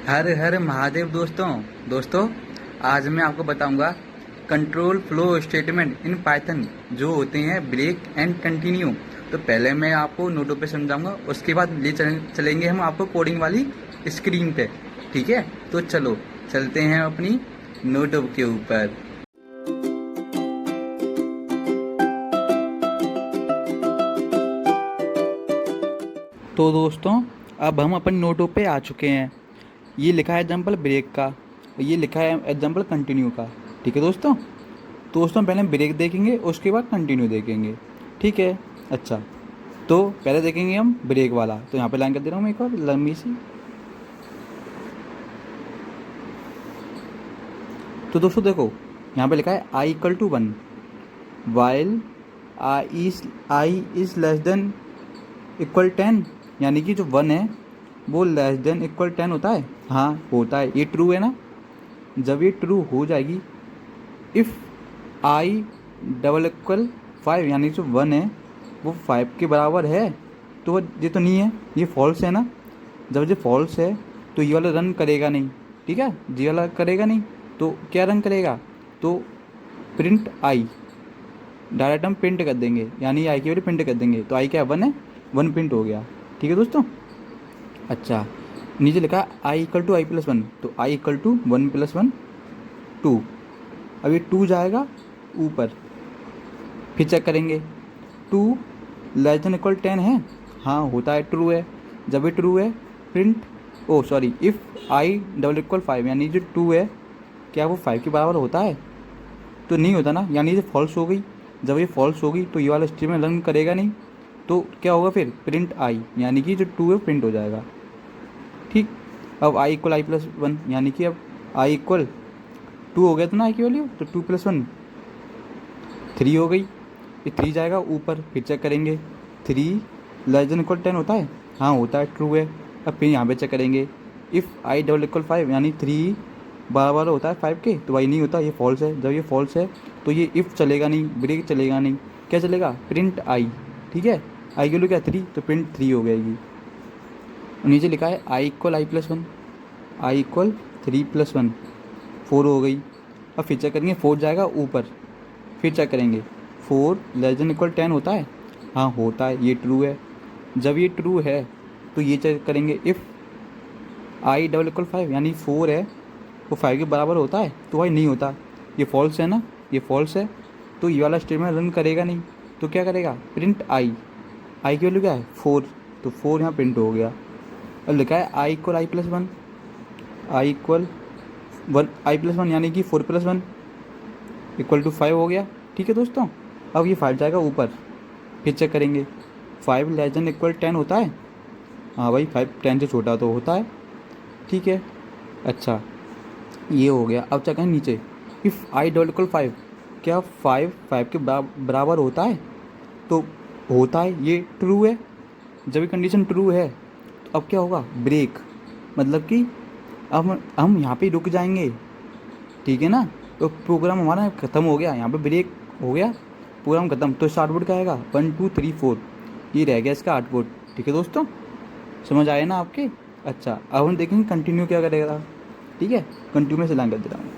हर हर महादेव दोस्तों। दोस्तों, आज मैं आपको बताऊंगा control flow statement in Python जो होते हैं ब्रेक एंड कंटिन्यू। तो पहले मैं आपको नोटों पे समझाऊंगा, उसके बाद चलेंगे हम आपको कोडिंग वाली स्क्रीन पे। ठीक है, तो चलो चलते हैं अपनी नोटों के ऊपर। तो दोस्तों, अब हम अपने नोटों पे आ चुके हैं। ये लिखा है एग्जाम्पल ब्रेक का और ये लिखा है एग्जाम्पल कंटिन्यू का। ठीक है दोस्तों पहले हम ब्रेक देखेंगे, उसके बाद कंटिन्यू देखेंगे। ठीक है। अच्छा, तो पहले देखेंगे हम ब्रेक वाला। तो यहाँ पे लाइन कर दे रहा हूँ मैं एक और लंबी सी। तो दोस्तों देखो, यहाँ पे लिखा है i=1 while I is less than equal 10, यानी कि जो 1 है वो लेस देन इक्वल 10 होता है। हाँ होता है, ये ट्रू है ना। जब ये ट्रू हो जाएगी, इफ़ आई डबल इक्वल 5, यानी जो 1 है वो 5 के बराबर है, तो ये तो नहीं है, ये फॉल्स है ना। जब ये फॉल्स है तो ये वाला रन करेगा नहीं। ठीक है, ये वाला करेगा नहीं, तो क्या रन करेगा, तो प्रिंट आई, डायरेक्ट हम प्रिंट कर देंगे, यानी आई की वैल्यू प्रिंट कर देंगे। तो आई क्या 1 है, 1 प्रिंट हो गया। ठीक है दोस्तों। अच्छा, नीचे लिखा है i=i+1, तो i=1+1 2। अब ये 2 जाएगा ऊपर, फिर चेक करेंगे 2 लेस देन इक्वल 10 है। हाँ होता है, ट्रू है। जब ये ट्रू है print if I double equal 5, यानी जो 2 है क्या वो 5 के बराबर होता है, तो नहीं होता ना, यानी ये फॉल्स हो गई। जब ये फॉल्स होगी तो ये वाला स्टेटमेंट रन करेगा नहीं, तो क्या होगा फिर प्रिंट आई, यानी कि जो 2 है प्रिंट हो जाएगा। ठीक, अब i=i+1, यानी कि अब i=2 हो गया था ना आई की वैल्यू, तो 2+1 3 हो गई। ये 3 जाएगा ऊपर, फिर चेक करेंगे 3 लेस देन इक्वल 10 होता है। हाँ होता है, ट्रू है। अब फिर यहाँ पे चेक करेंगे इफ़ आई डबल इक्वल 5, यानी 3 बराबर होता है 5 के, तो भाई नहीं होता, ये फॉल्स है। जब ये फॉल्स है तो ये इफ़ चलेगा नहीं, ब्रेक चलेगा नहीं, क्या चलेगा, प्रिंट आई। ठीक है, आई की वैल्यू क्या 3, तो प्रिंट 3 हो जाएगी। नीचे लिखा है i=i+1, i=3+1 4 हो गई। अब फिर चेक करेंगे 4 जाएगा ऊपर, फिर चेक करेंगे 4 लेस देन इक्वल 10 होता है। हाँ होता है, ये ट्रू है। जब ये ट्रू है तो ये चेक करेंगे इफ़ आई डबल इक्वल 5, यानी 4 है वो 5 के बराबर होता है, तो भाई नहीं होता, ये फॉल्स है ना, ये फॉल्स है। तो ये वाला स्टेटमेंट रन करेगा नहीं, तो क्या करेगा, प्रिंट आई की वैल्यू क्या है 4, तो 4 यहाँ प्रिंट हो गया। अब लिखा है i=i+1, i+1 यानी कि 4+1 इक्वल टू 5 हो गया। ठीक है दोस्तों, अब ये 5 जाएगा ऊपर, फिर चेक करेंगे 5 लेस देन इक्वल 10 होता है। हाँ भाई 5 10 से छोटा तो होता है। ठीक है। अच्छा, ये हो गया। अब चेक करें नीचे, इफ़ आई डबल इक्वल 5, क्या 5 के बराबर होता है, तो होता है, ये ट्रू है। जब ये कंडीशन ट्रू है तो अब क्या होगा, ब्रेक, मतलब कि अब हम यहाँ पे रुक जाएंगे। ठीक है ना, तो प्रोग्राम हमारा ख़त्म हो गया, यहाँ पे ब्रेक हो गया, प्रोग्राम ख़त्म। तो इसका आउटपुट क्या आएगा, 1 2 3 4, ये रह गया इसका आउटपुट। ठीक है दोस्तों, समझ आए ना आपके। अच्छा, अब हम देखेंगे कंटिन्यू क्या करेगा। ठीक है, कंटिन्यू में से लाइन कर दे रहा हूँ।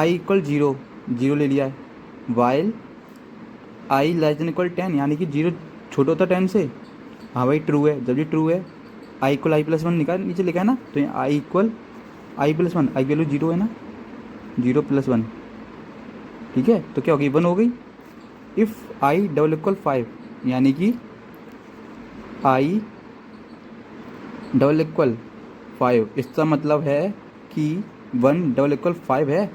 i=0, 0 ले लिया है। While I less than equal 10, यानी कि 0 छोटा होता 10 से। हाँ भाई ट्रू है। जब ये ट्रू है i=i+1 निकाल, नीचे लिखा है ना, तो यहाँ i=i+1, आई की वैल्यू 0 है ना, 0+1। ठीक है, तो क्या होगी, 1 हो गई। इफ़ आई डबल इक्वल 5, यानी कि आई डबल इक्वल 5, इसका मतलब है कि 1 डबल इक्वल 5 है,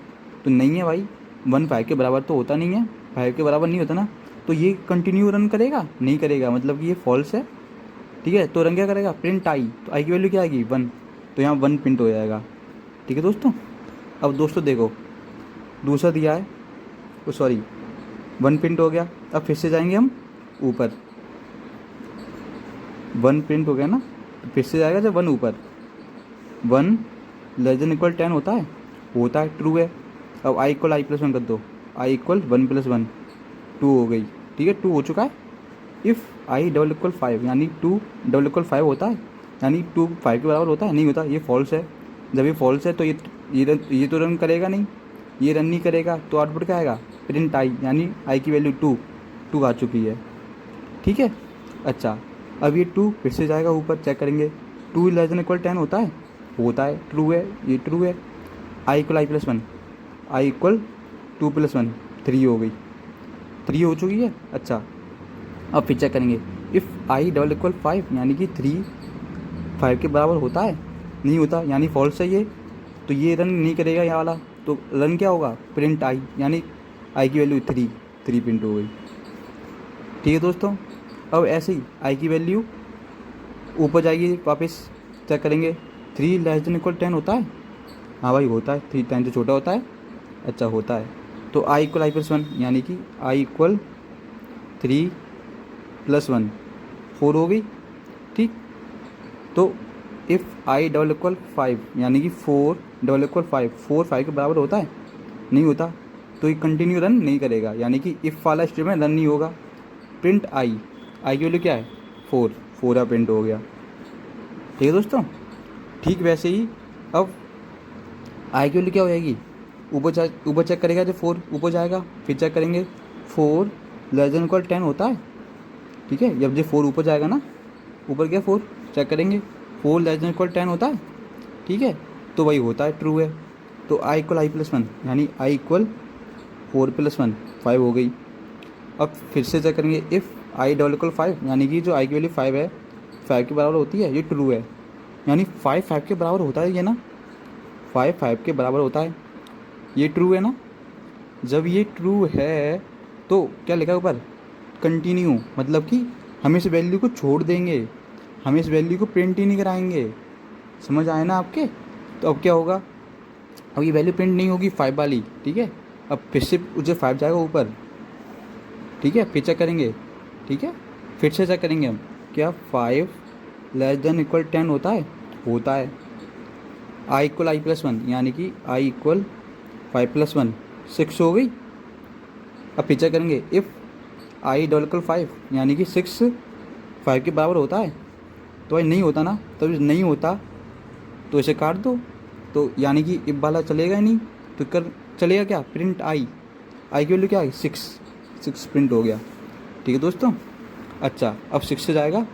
तो नहीं है भाई, 1 5 के बराबर तो होता नहीं है, 5 के बराबर नहीं होता ना, तो ये कंटिन्यू रन करेगा नहीं करेगा, मतलब कि ये फॉल्स है। ठीक है, तो रन क्या करेगा, प्रिंट आई, तो आई की वैल्यू क्या आएगी 1, तो यहाँ 1 प्रिंट हो जाएगा। ठीक है दोस्तों। अब दोस्तों देखो, दूसरा दिया है, तो 1 प्रिंट हो गया। अब फिर से जाएंगे हम ऊपर, 1 प्रिंट हो गया ना, तो फिर से जाएगा जब 1 ऊपर, 1 लेस देन इक्वल 10 होता है, ट्रू है। अब i=i+1 कर दो, i=1+1 2 हो गई। ठीक है, 2 हो चुका है। इफ़ आई डबल इक्वल 5, यानी 2 डबल इक्वल 5 होता है। यानी 2 5 के बराबर होता है, नहीं होता, ये फॉल्स है। जब ये फॉल्स है तो ये तो रन करेगा नहीं, ये रन नहीं करेगा, तो आउटपुट क्या आएगा, प्रिंट आई, यानी आई की वैल्यू 2 आ चुकी है। ठीक है। अच्छा, अब ये 2 फिर से जाएगा ऊपर, चेक करेंगे 2 लेस देन इक्वल 10 होता है, होता है, ट्रू है, ये ट्रू है। I equal I plus 1, I equal 2 + 1 3 हो गई, 3 हो चुकी है। अच्छा, अब फिर चेक करेंगे इफ़ आई डबल इक्वल 5, यानी कि 3 5 के बराबर होता है, नहीं होता, यानी फॉल्स है ये, तो ये रन नहीं करेगा यहाँ वाला, तो रन क्या होगा, प्रिंट आई, यानी आई की वैल्यू 3 प्रिंट हो गई। ठीक है दोस्तों, अब ऐसे ही आई की वैल्यू ऊपर जाएगी, वापस चेक करेंगे 3 लेस देन इक्वल 10 होता है, हाँ भाई होता है, 3 10 से छोटा होता है। अच्छा, होता है, तो आई इक्वल आई प्लस 1, यानी कि आई इक्वल 3 + 1 4 हो गई। ठीक, तो इफ़ आई डबल इक्वल 5, यानी कि 4 डबल इक्वल 5, 4 5 के बराबर होता है, नहीं होता, तो ये कंटिन्यू रन नहीं करेगा, यानी कि इफ़ वाला स्टेटमेंट रन नहीं होगा। प्रिंट आई, आई की वैल्यू क्या है, 4 प्रिंट हो गया। ठीक है दोस्तों, ठीक वैसे ही अब आई की वैल्यू क्या हो जाएगी, ऊपर चेक करेगा, जब 4 ऊपर जाएगा, फिर चेक करेंगे 4 लेस देन इक्वल 10 होता है। ठीक है, जब 4 ऊपर जाएगा ना, ऊपर क्या 4, चेक करेंगे 4 लेस देन इक्वल 10 होता है। ठीक है, तो वही होता है, ट्रू है, तो आई इक्वल आई प्लस 1, यानी आई इक्वल 4 + 1 5 हो गई। अब फिर से चेक करेंगे इफ़ आई डबल इक्वल 5, यानी कि जो आई की वैल्यू 5 है, 5 के बराबर होती है, ये ट्रू है, यानी 5 5 के बराबर होता है, ये ना 5 5 के बराबर होता है, ये ट्रू है ना। जब ये ट्रू है तो क्या लिखा है ऊपर, कंटिन्यू, मतलब कि हम इस वैल्यू को छोड़ देंगे, हम इस वैल्यू को प्रिंट ही नहीं कराएंगे। समझ आए ना आपके। तो अब क्या होगा, अब ये वैल्यू प्रिंट नहीं होगी 5 वाली। ठीक है, अब फिर से उसे 5 जाएगा ऊपर। ठीक है, फिर चेक करेंगे। ठीक है, फिर से चेक करेंगे हम, क्या 5 लेस देन इक्वल 10 होता है, होता है। आई इक्वल आई प्लस 1, यानी कि आई इक्वल 5 + 1 6 हो गई। अब फिर चेक करेंगे इफ़ आई डबल इक्वल 5, यानी कि 6 5 के बराबर होता है, तो भाई नहीं होता ना, तो नहीं होता तो इसे काट दो, तो यानी कि इफ वाला चलेगा ही नहीं, तो कर चलेगा क्या, प्रिंट आई, आई की वैल्यू क्या है 6 प्रिंट हो गया। ठीक है दोस्तों। अच्छा, अब 6 से जाएगा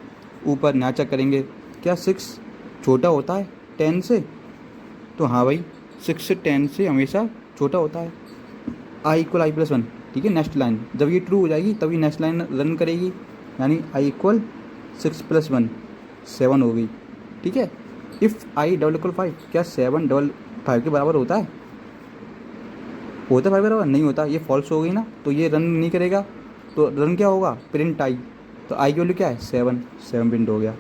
ऊपर, यहाँ चेक करेंगे क्या 6 छोटा होता है 10 से, तो हाँ भाई 6 से 10 से हमेशा छोटा होता है। आई इक्वल आई प्लस 1, ठीक है, नेक्स्ट लाइन जब ये ट्रू हो जाएगी तभी नेक्स्ट लाइन रन करेगी, यानी आई इक्वल 6 + 1 7 हो गई। ठीक है, इफ़ आई डबल इक्वल 5, क्या 7 डबल 5 के बराबर होता है, होता है 5 बराबर, नहीं होता, ये फॉल्स हो गई ना, तो ये रन नहीं करेगा, तो रन क्या होगा, प्रिंट आई, तो आई की वैल्यू क्या है 7 प्रिंट हो गया।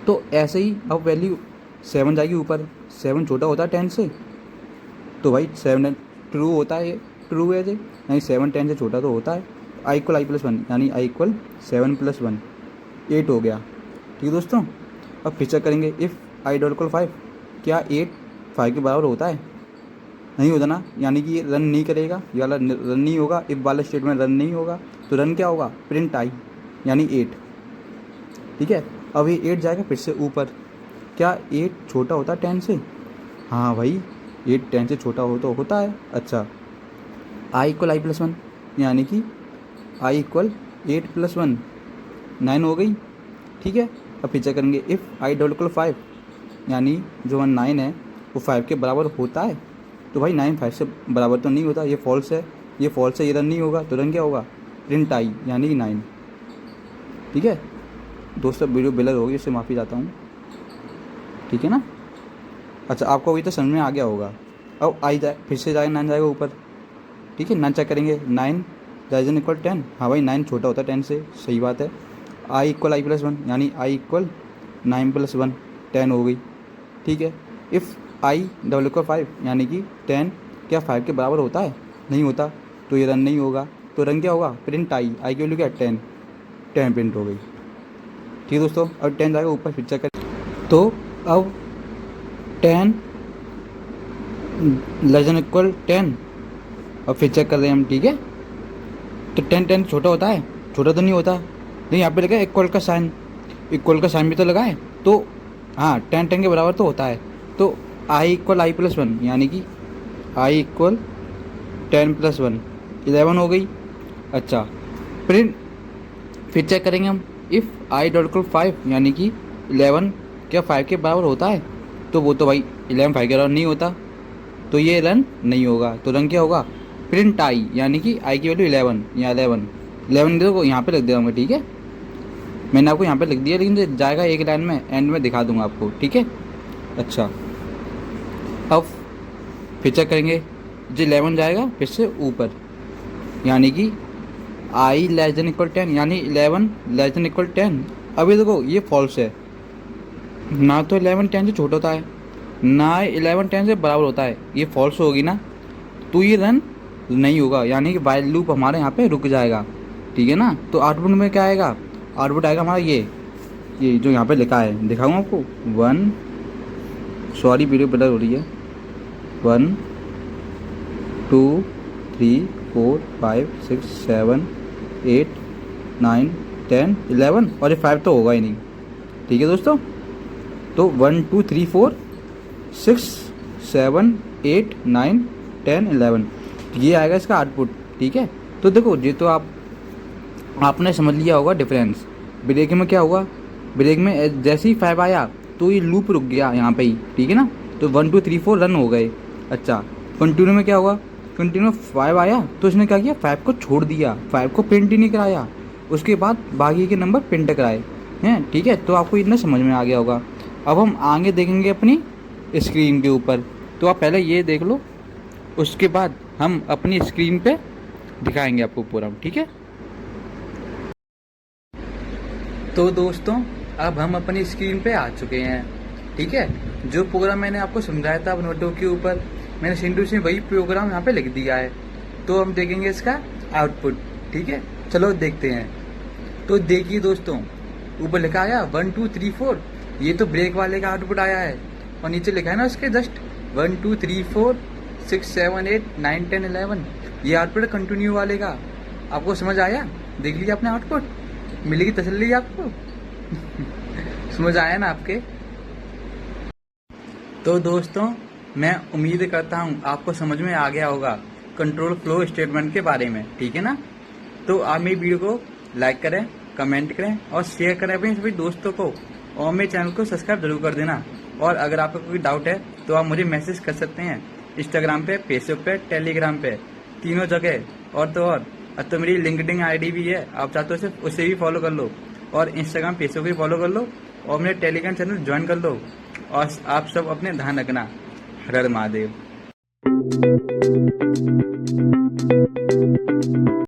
तो ऐसे ही अब वैल्यू 7 जाएगी ऊपर, 7 छोटा होता है 10 से, तो भाई 7 ट्रू होता है, ये ट्रू है जी, यानी 7 10 से छोटा तो होता है। आई इक्वल आई प्लस 1, यानी आई इक्वल 7 + 1 8 हो गया। ठीक है दोस्तों, अब फिर चेक करेंगे इफ़ आई डबल इक्वल 5, क्या 8 5 के बराबर होता है, नहीं होता ना, यानी कि ये रन नहीं करेगा, ये वाला रन नहीं होगा, इफ वाला स्टेटमेंट रन नहीं होगा, तो रन क्या होगा, प्रिंट आई, यानी 8। ठीक है, अब ये 8 जाएगा फिर से ऊपर, क्या 8 छोटा होता है 10 से, हाँ भाई 8 10 से छोटा हो तो होता है। अच्छा, आई इक्वल आई प्लस 1, यानी कि आई इक्वल 8 + 1 9 हो गई। ठीक है, अब फिर चेक करेंगे इफ़ आई डबल इक्वल 5, यानी जो 9 है वो 5 के बराबर होता है, तो भाई 9 5 से बराबर तो नहीं होता, ये फॉल्स है, ये फॉल्स है, ये रन नहीं होगा, तो रन क्या होगा, प्रिंट आई, यानी कि 9। ठीक है दोस्तों, वीडियो ब्लर होगी, इससे माफ़ी चाहता हूँ। ठीक है ना। अच्छा, आपको अभी तो समझ में आ गया होगा। अब आई जाए फिर से जाएगा, 9 जाएगा ऊपर। ठीक है, 9 चेक करेंगे, 9 लेस देन इक्वल 10, हाँ भाई 9 छोटा होता है 10 से, सही बात है। आई इक्वल आई प्लस 1, यानी आई इक्वल 9 + 1 10 हो गई। ठीक है, इफ़ आई डबल इक्वल 5, यानी कि 10 क्या 5 के बराबर होता है, नहीं होता, तो ये रन नहीं होगा, तो रन क्या होगा, प्रिंट आई, आई की वैल्यू क्या 10 प्रिंट हो गई। ठीक है दोस्तों, अब 10 जाएगा ऊपर, फिर चेक करें, तो अब 10 लेस देन इक्वल 10, अब फिर चेक कर रहे हैं हम। ठीक है, तो 10 छोटा होता है, छोटा तो नहीं होता, नहीं यहाँ पे लगा इक्वल का साइन, इक्वल का साइन भी तो लगा है, तो हाँ 10 10 के बराबर तो होता है। तो I equal I plus one, यानी कि आई इक्वल 10 प्लस वन 11 हो गई। अच्छा, फिर चेक करेंगे हम, इफ़ आई डॉट इक्वल 5, यानी कि 11 क्या 5 के बराबर होता है? तो वो तो भाई 11 5 के बराबर नहीं होता, तो ये रन नहीं होगा। तो रन क्या होगा? प्रिंट आई, यानी कि आई की वैल्यू 11 या 11 देखो यहाँ पे लिख दे रहा हूँ मैं, ठीक है। मैंने आपको यहाँ पे लिख दिया, लेकिन ये जाएगा एक लाइन में, एंड में दिखा दूंगा आपको, ठीक है। अच्छा, अब फिर चेक करेंगे, जो 11 जाएगा फिर से ऊपर, यानी कि आई लेस देन इक्वल 10, यानी 11 लेस देन इक्वल 10। अभी देखो ये फॉल्स है, ना तो 11 10 से छोटा होता है, ना 11 10 से बराबर होता है, ये फॉल्स होगी ना, तो ये रन नहीं होगा, यानी कि वाइल लूप हमारे यहाँ पे रुक जाएगा, ठीक है ना। तो आउटपुट में क्या आएगा? आउटपुट आएगा हमारा ये जो यहाँ पे लिखा है, दिखाऊँ आपको। 1, सॉरी वीडियो ब्लर हो रही है, 1 2 3 4 5 6 7 8 9 10 11, और ये 5 तो होगा ही नहीं, ठीक है दोस्तों। तो 1 2 3 4 6 7 8 9 10 11, ये आएगा इसका आउटपुट, ठीक है। तो देखो ये तो आपने समझ लिया होगा डिफरेंस। ब्रेक में क्या हुआ? ब्रेक में जैसे ही 5 आया तो ये लूप रुक गया यहाँ पे ही, ठीक है ना। तो 1 2 3 4 रन हो गए। अच्छा, कंटिन्यू में क्या हुआ? कंटिन्यू में 5 आया तो इसने क्या किया? 5 को छोड़ दिया, 5 को प्रिंट ही नहीं कराया, उसके बाद बाकी के नंबर प्रिंट कराए हैं, ठीक है। तो आपको इतना समझ में आ गया होगा। अब हम आगे देखेंगे अपनी स्क्रीन के ऊपर, तो आप पहले ये देख लो, उसके बाद हम अपनी स्क्रीन पे दिखाएंगे आपको पूरा, ठीक है। तो दोस्तों अब हम अपनी स्क्रीन पे आ चुके हैं, ठीक है। जो प्रोग्राम मैंने आपको समझाया था नोटों के ऊपर, मैंने सिंधु से वही प्रोग्राम यहाँ पे लिख दिया है। तो हम देखेंगे इसका आउटपुट, ठीक है। चलो देखते हैं। तो देखिए दोस्तों, ऊपर लिखा आया 1 2 3 4, ये तो ब्रेक वाले का आउटपुट आया है, और नीचे लिखा है ना उसके जस्ट 1 2 3 4 6 7 8 9 10 11, ये आउटपुट कंटिन्यू वाले का। आपको समझ आया? देख लिया आपने आउटपुट, मिलेगी तसल्ली आपको। समझ आया ना आपके? तो दोस्तों मैं उम्मीद करता हूँ आपको समझ में आ गया होगा कंट्रोल फ्लो स्टेटमेंट के बारे में, ठीक है ना। तो आप मेरी वीडियो को लाइक करें, कमेंट करें और शेयर करें अपने सभी दोस्तों को, और मेरे चैनल को सब्सक्राइब जरूर कर देना। और अगर आपका कोई डाउट है तो आप मुझे मैसेज कर सकते हैं इंस्टाग्राम पे, फेसबुक पे, टेलीग्राम पे, तीनों जगह। और तो मेरी लिंक्डइन आईडी भी है, आप चाहते हो सिर्फ उसे भी फॉलो कर लो, और इंस्टाग्राम फेसबुक भी फॉलो कर लो, और मेरे टेलीग्राम चैनल ज्वाइन कर लो। और आप सब अपने ध्यान रखना। हर हर महादेव।